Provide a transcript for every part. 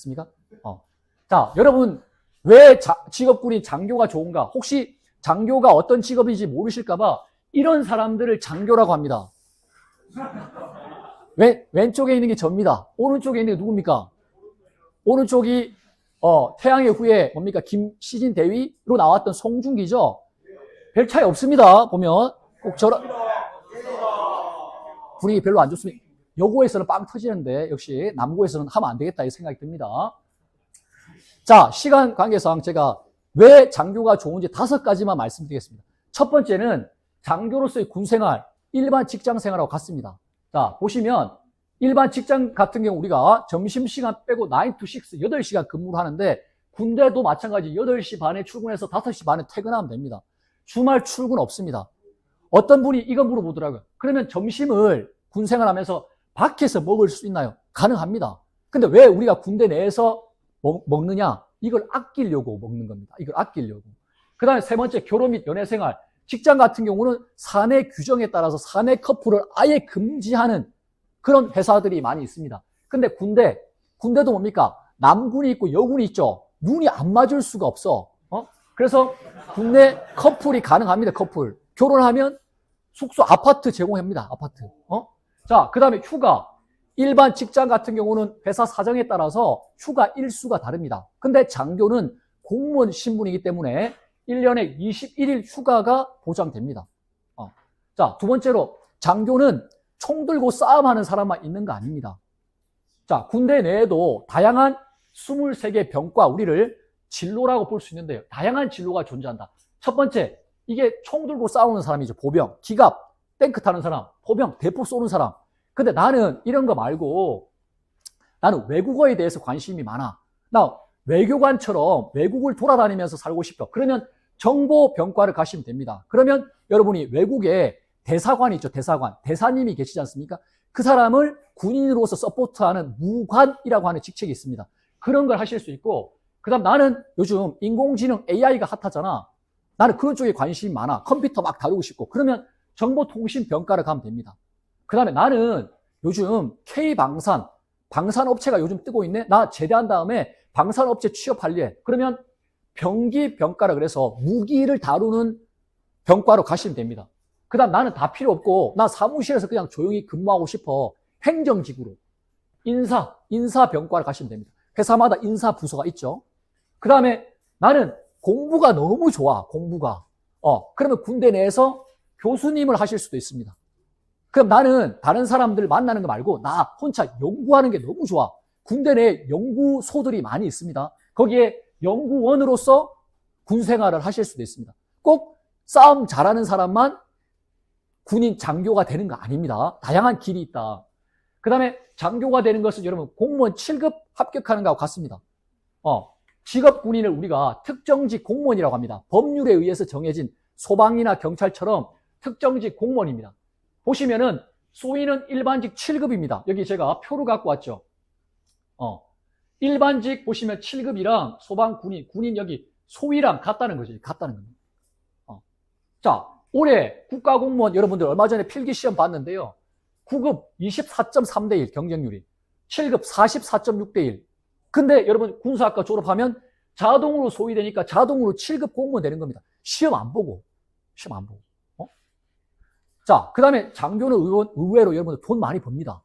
됐습니까? 자, 여러분, 왜 직업군인 장교가 좋은가? 혹시 장교가 어떤 직업인지 모르실까봐 이런 사람들을 장교라고 합니다. 왼쪽에 있는 게 접니다. 오른쪽에 있는 게 누굽니까? 오른쪽이 태양의 후예 뭡니까? 김시진 대위로 나왔던 송중기죠. 별 차이 없습니다. 보면 꼭 저런 분위기 별로 안 좋습니다. 여고에서는 빵 터지는데 역시 남고에서는 하면 안 되겠다 이 생각이 듭니다. 자, 시간 관계상 제가 왜 장교가 좋은지 5가지만 말씀드리겠습니다. 첫 번째는 장교로서의 군생활, 일반 직장생활하고 같습니다. 자, 보시면 일반 직장 같은 경우 우리가 점심시간 빼고 9 to 6, 8시간 근무를 하는데 군대도 마찬가지 8시 반에 출근해서 5시 반에 퇴근하면 됩니다. 주말 출근 없습니다. 어떤 분이 이거 물어보더라고요. 그러면 점심을 군생활하면서 밖에서 먹을 수 있나요? 가능합니다. 근데 왜 우리가 군대 내에서 먹느냐? 이걸 아끼려고 먹는 겁니다. 이걸 아끼려고. 그 다음에 세 번째, 결혼 및 연애생활. 직장 같은 경우는 사내 규정에 따라서 사내 커플을 아예 금지하는 그런 회사들이 많이 있습니다. 근데 군대도 뭡니까? 남군이 있고 여군이 있죠. 눈이 안 맞을 수가 없어. 그래서 국내 커플이 가능합니다. 커플. 결혼하면 숙소, 아파트 제공합니다. 아파트. 자, 그 다음에 휴가. 일반 직장 같은 경우는 회사 사정에 따라서 휴가 일수가 다릅니다. 근데 장교는 공무원 신분이기 때문에 1년에 21일 휴가가 보장됩니다. 자, 두 번째로 장교는 총 들고 싸움하는 사람만 있는 거 아닙니다. 자, 군대 내에도 다양한 23개 병과 우리를 진로라고 볼 수 있는데요. 다양한 진로가 존재한다. 첫 번째, 이게 총 들고 싸우는 사람이죠. 보병, 기갑, 탱크 타는 사람, 보병, 대포 쏘는 사람. 근데 나는 이런 거 말고 나는 외국어에 대해서 관심이 많아. 나 외교관처럼 외국을 돌아다니면서 살고 싶어. 그러면 정보병과를 가시면 됩니다. 그러면 여러분이 외국에 대사관이 있죠. 대사관. 대사님이 계시지 않습니까? 그 사람을 군인으로서 서포트하는 무관이라고 하는 직책이 있습니다. 그런 걸 하실 수 있고, 그 다음 나는 요즘 인공지능 AI가 핫하잖아. 나는 그런 쪽에 관심이 많아. 컴퓨터 막 다루고 싶고. 그러면 정보통신병과를 가면 됩니다. 그 다음에 나는 요즘 K방산, 방산업체가 요즘 뜨고 있네? 나 제대한 다음에 방산업체 취업하려 해. 그러면 병기병과라 그래서 무기를 다루는 병과로 가시면 됩니다. 그 다음 나는 다 필요 없고 나 사무실에서 그냥 조용히 근무하고 싶어. 행정직으로. 인사병과를 가시면 됩니다. 회사마다 인사부서가 있죠. 그 다음에 나는 공부가 너무 좋아. 공부가. 그러면 군대 내에서 교수님을 하실 수도 있습니다. 그럼 나는 다른 사람들 만나는 거 말고 나 혼자 연구하는 게 너무 좋아. 군대 내에 연구소들이 많이 있습니다. 거기에 연구원으로서 군생활을 하실 수도 있습니다. 꼭 싸움 잘하는 사람만 군인 장교가 되는 거 아닙니다. 다양한 길이 있다. 그 다음에 장교가 되는 것은 여러분 공무원 7급 합격하는 것과 같습니다. 직업 군인을 우리가 특정직 공무원이라고 합니다. 법률에 의해서 정해진 소방이나 경찰처럼 특정직 공무원입니다. 보시면은 소위는 일반직 7급입니다. 여기 제가 표를 갖고 왔죠. 일반직 보시면 7급이랑 소방, 군인 여기 소위랑 같다는 거죠. 같다는 겁니다. 자, 올해 국가공무원 여러분들 얼마 전에 필기시험 봤는데요. 9급 24.3대 1 경쟁률이, 7급 44.6대 1. 근데 여러분 군사학과 졸업하면 자동으로 소위되니까 자동으로 7급 공무원 되는 겁니다. 시험 안 보고. 자, 그 다음에 장교는 의외로 여러분들 돈 많이 법니다.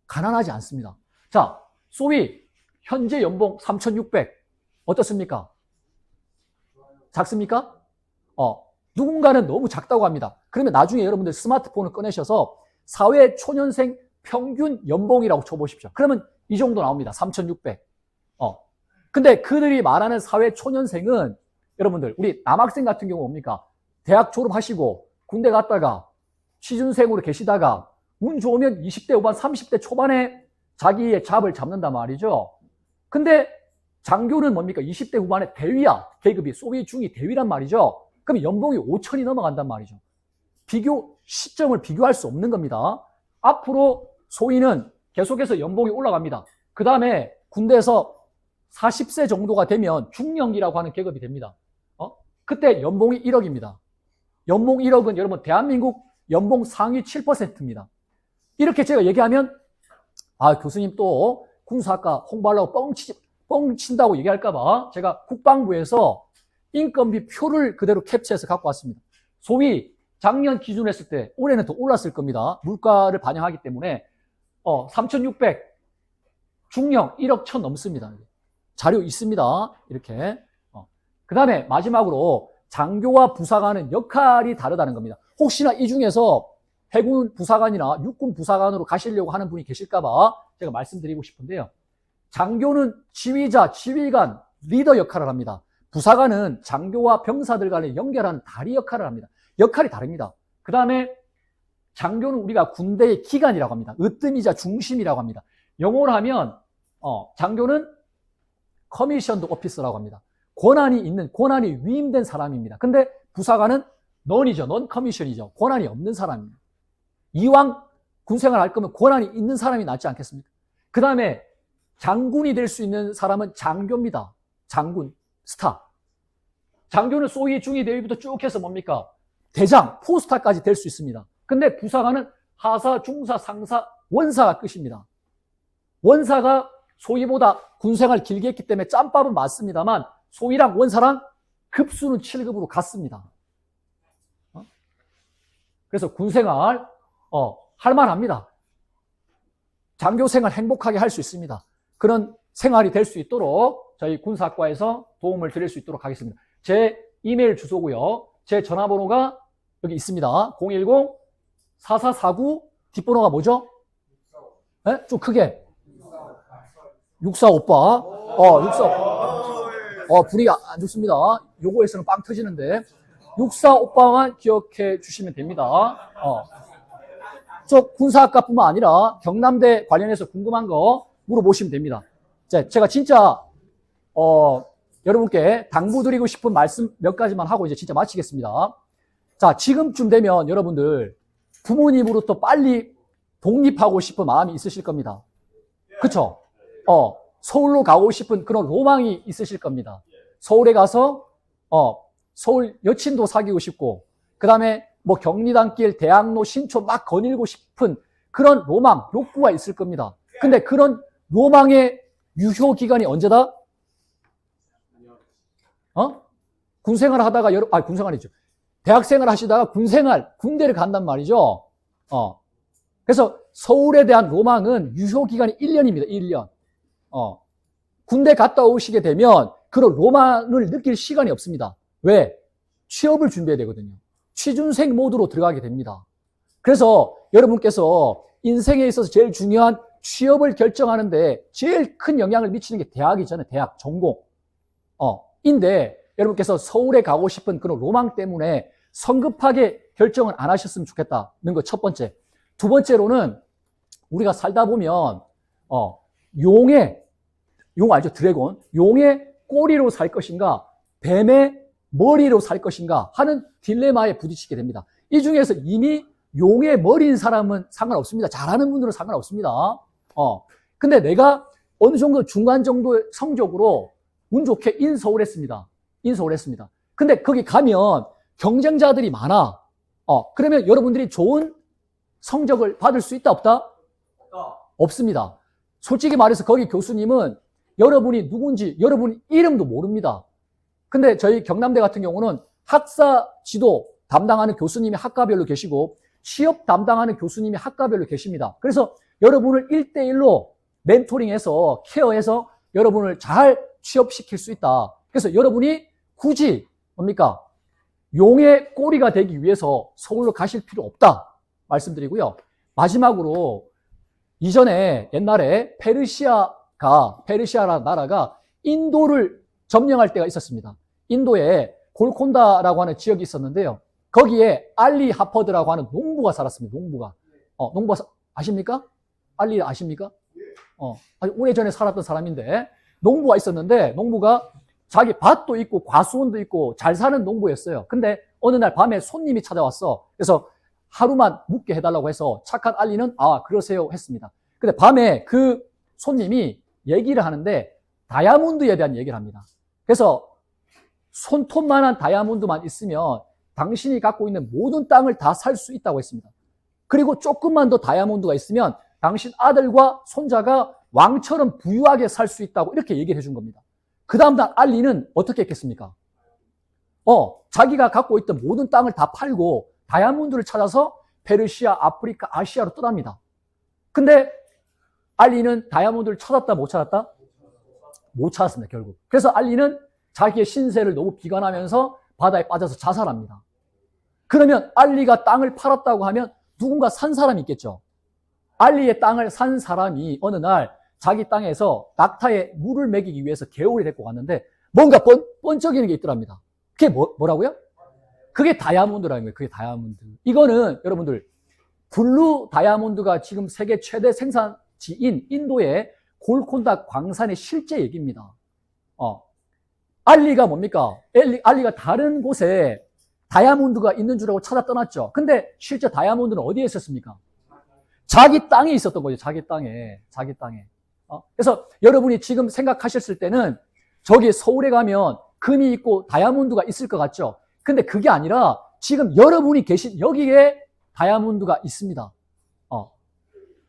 가난하지 않습니다. 자, 소위 현재 연봉 3,600 어떻습니까? 작습니까? 누군가는 너무 작다고 합니다. 그러면 나중에 여러분들 스마트폰을 꺼내셔서 사회 초년생 평균 연봉이라고 쳐보십시오. 그러면 이 정도 나옵니다. 3,600. 근데 그들이 말하는 사회 초년생은 여러분들 우리 남학생 같은 경우 뭡니까? 대학 졸업하시고 군대 갔다가 취준생으로 계시다가 운 좋으면 20대 후반 30대 초반에 자기의 잡을 잡는단 말이죠. 근데 장교는 뭡니까? 20대 후반에 대위야. 계급이 소위 중위 대위란 말이죠. 그럼 연봉이 5천이 넘어간단 말이죠. 시점을 비교할 수 없는 겁니다. 앞으로 소위는 계속해서 연봉이 올라갑니다. 그 다음에 군대에서 40세 정도가 되면 중령기라고 하는 계급이 됩니다. 그때 연봉이 1억입니다. 연봉 1억은 여러분 대한민국 연봉 상위 7%입니다. 이렇게 제가 얘기하면 교수님 또 군사학과 홍보하려고 뻥친다고 얘기할까봐 제가 국방부에서 인건비 표를 그대로 캡처해서 갖고 왔습니다. 소위 작년 기준으로 했을 때 올해는 더 올랐을 겁니다. 물가를 반영하기 때문에 3,600 중령 1억 1천 넘습니다. 자료 있습니다. 이렇게. 그 다음에 마지막으로 장교와 부사관은 역할이 다르다는 겁니다. 혹시나 이 중에서 해군 부사관이나 육군 부사관으로 가시려고 하는 분이 계실까봐 제가 말씀드리고 싶은데요. 장교는 지휘자, 지휘관, 리더 역할을 합니다. 부사관은 장교와 병사들 간에 연결하는 다리 역할을 합니다. 역할이 다릅니다. 그 다음에 장교는 우리가 군대의 기관이라고 합니다. 으뜸이자 중심이라고 합니다. 영어로 하면 장교는 커미션드 오피서라고 합니다. 권한이 위임된 사람입니다. 근데 부사관은 넌이죠. 넌 커미션이죠. 권한이 없는 사람입니다. 이왕 군생활 할 거면 권한이 있는 사람이 낫지 않겠습니까? 그 다음에 장군이 될 수 있는 사람은 장교입니다. 장군, 스타. 장교는 소위, 중위, 대위부터 쭉 해서 뭡니까? 대장, 포스타까지 될 수 있습니다. 근데 부사관은 하사, 중사, 상사, 원사가 끝입니다. 원사가 소위보다 군생활 길게 했기 때문에 짬밥은 맞습니다만 소위랑 원사랑 급수는 7급으로 같습니다. 그래서 군생활 할만합니다. 장교생활 행복하게 할 수 있습니다. 그런 생활이 될 수 있도록 저희 군사학과에서 도움을 드릴 수 있도록 하겠습니다. 제 이메일 주소고요. 제 전화번호가 여기 있습니다. 010-4449 뒷번호가 뭐죠? 네? 좀 크게. 64오빠. 64. 분위기 안 좋습니다. 요거에서는 빵 터지는데. 64오빠만 기억해 주시면 됩니다. 저 군사학과뿐만 아니라 경남대 관련해서 궁금한 거 물어보시면 됩니다. 제가 진짜 여러분께 당부드리고 싶은 말씀 몇 가지만 하고 이제 진짜 마치겠습니다. 자, 지금쯤 되면 여러분들 부모님으로부터 빨리 독립하고 싶은 마음이 있으실 겁니다. 그쵸? 서울로 가고 싶은 그런 로망이 있으실 겁니다. 서울에 가서 서울 여친도 사귀고 싶고, 그 다음에 뭐 경리단길, 대학로, 신촌 막 거닐고 싶은 그런 로망, 욕구가 있을 겁니다. 근데 그런 로망의 유효 기간이 언제다? 군생활 하다가 군생활이죠. 대학생활 하시다가 군대를 간단 말이죠. 그래서 서울에 대한 로망은 유효 기간이 1년입니다. 1년. 군대 갔다 오시게 되면 그런 로망을 느낄 시간이 없습니다. 왜? 취업을 준비해야 되거든요. 취준생 모드로 들어가게 됩니다. 그래서 여러분께서 인생에 있어서 제일 중요한 취업을 결정하는데 제일 큰 영향을 미치는 게 대학이잖아요. 대학, 전공. 인데 여러분께서 서울에 가고 싶은 그런 로망 때문에 성급하게 결정을 안 하셨으면 좋겠다는 거 첫 번째. 두 번째로는 우리가 살다 보면 용 알죠? 드래곤. 용의 꼬리로 살 것인가 뱀의 머리로 살 것인가 하는 딜레마에 부딪히게 됩니다. 이 중에서 이미 용의 머리인 사람은 상관없습니다. 잘하는 분들은 상관없습니다. 근데 내가 어느 정도 중간 정도의 성적으로 운 좋게 인서울했습니다. 근데 거기 가면 경쟁자들이 많아. 그러면 여러분들이 좋은 성적을 받을 수 있다, 없다? 없습니다. 솔직히 말해서 거기 교수님은 여러분이 누군지 여러분 이름도 모릅니다. 근데 저희 경남대 같은 경우는 학사 지도 담당하는 교수님이 학과별로 계시고 취업 담당하는 교수님이 학과별로 계십니다. 그래서 여러분을 1대1로 멘토링해서 케어해서 여러분을 잘 취업시킬 수 있다. 그래서 여러분이 굳이 뭡니까? 용의 꼬리가 되기 위해서 서울로 가실 필요 없다 말씀드리고요. 마지막으로 이전에 옛날에 페르시아라는 나라가 인도를 점령할 때가 있었습니다. 인도에 골콘다라고 하는 지역이 있었는데요. 거기에 알리 하퍼드라고 하는 농부가 살았습니다. 농부가 아십니까? 알리 아십니까? 아주 오래전에 살았던 사람인데 농부가 있었는데 농부가 자기 밭도 있고 과수원도 있고 잘 사는 농부였어요. 근데 어느 날 밤에 손님이 찾아왔어. 그래서 하루만 묵게 해달라고 해서 착한 알리는 그러세요 했습니다. 근데 밤에 그 손님이 얘기를 하는데 다이아몬드에 대한 얘기를 합니다. 그래서 손톱만한 다이아몬드만 있으면 당신이 갖고 있는 모든 땅을 다 살 수 있다고 했습니다. 그리고 조금만 더 다이아몬드가 있으면 당신 아들과 손자가 왕처럼 부유하게 살 수 있다고 이렇게 얘기를 해준 겁니다. 그 다음날 알리는 어떻게 했겠습니까? 자기가 갖고 있던 모든 땅을 다 팔고 다이아몬드를 찾아서 페르시아, 아프리카, 아시아로 떠납니다. 근데 알리는 다이아몬드를 찾았다, 못 찾았다? 못 찾았습니다, 결국. 그래서 알리는 자기의 신세를 너무 비관하면서 바다에 빠져서 자살합니다. 그러면 알리가 땅을 팔았다고 하면 누군가 산 사람이 있겠죠. 알리의 땅을 산 사람이 어느 날 자기 땅에서 낙타에 물을 먹이기 위해서 개울에 데리고 갔는데 뭔가 번쩍이는 게 있더랍니다. 그게 뭐라고요? 그게 다이아몬드라는 거예요. 그게 다이아몬드. 이거는 여러분들 블루 다이아몬드가 지금 세계 최대 생산지인 인도의 골콘다 광산의 실제 얘기입니다. 알리가 뭡니까? 알리가 다른 곳에 다이아몬드가 있는 줄 알고 찾아 떠났죠. 근데 실제 다이아몬드는 어디에 있었습니까? 자기 땅에 있었던 거죠. 자기 땅에. 그래서 여러분이 지금 생각하셨을 때는 저기 서울에 가면 금이 있고 다이아몬드가 있을 것 같죠. 근데 그게 아니라 지금 여러분이 계신 여기에 다이아몬드가 있습니다.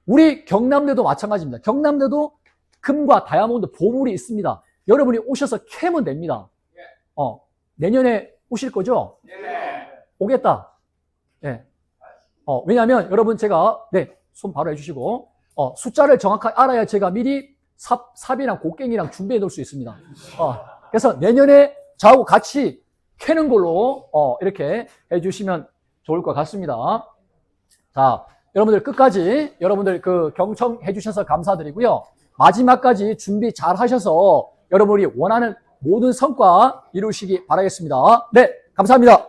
우리 경남대도 마찬가지입니다. 경남대도 금과 다이아몬드 보물이 있습니다. 여러분이 오셔서 캐면 됩니다. 내년에 오실 거죠? 네. 오겠다. 네. 왜냐하면 여러분 제가 손 바로 해주시고 숫자를 정확하게 알아야 제가 미리 삽이랑 곡괭이랑 준비해 놓을 수 있습니다. 그래서 내년에 저하고 같이 캐는 걸로 이렇게 해주시면 좋을 것 같습니다. 자, 여러분들 끝까지 여러분들 그 경청해 주셔서 감사드리고요. 마지막까지 준비 잘 하셔서 여러분이 원하는 모든 성과 이루시기 바라겠습니다. 네, 감사합니다.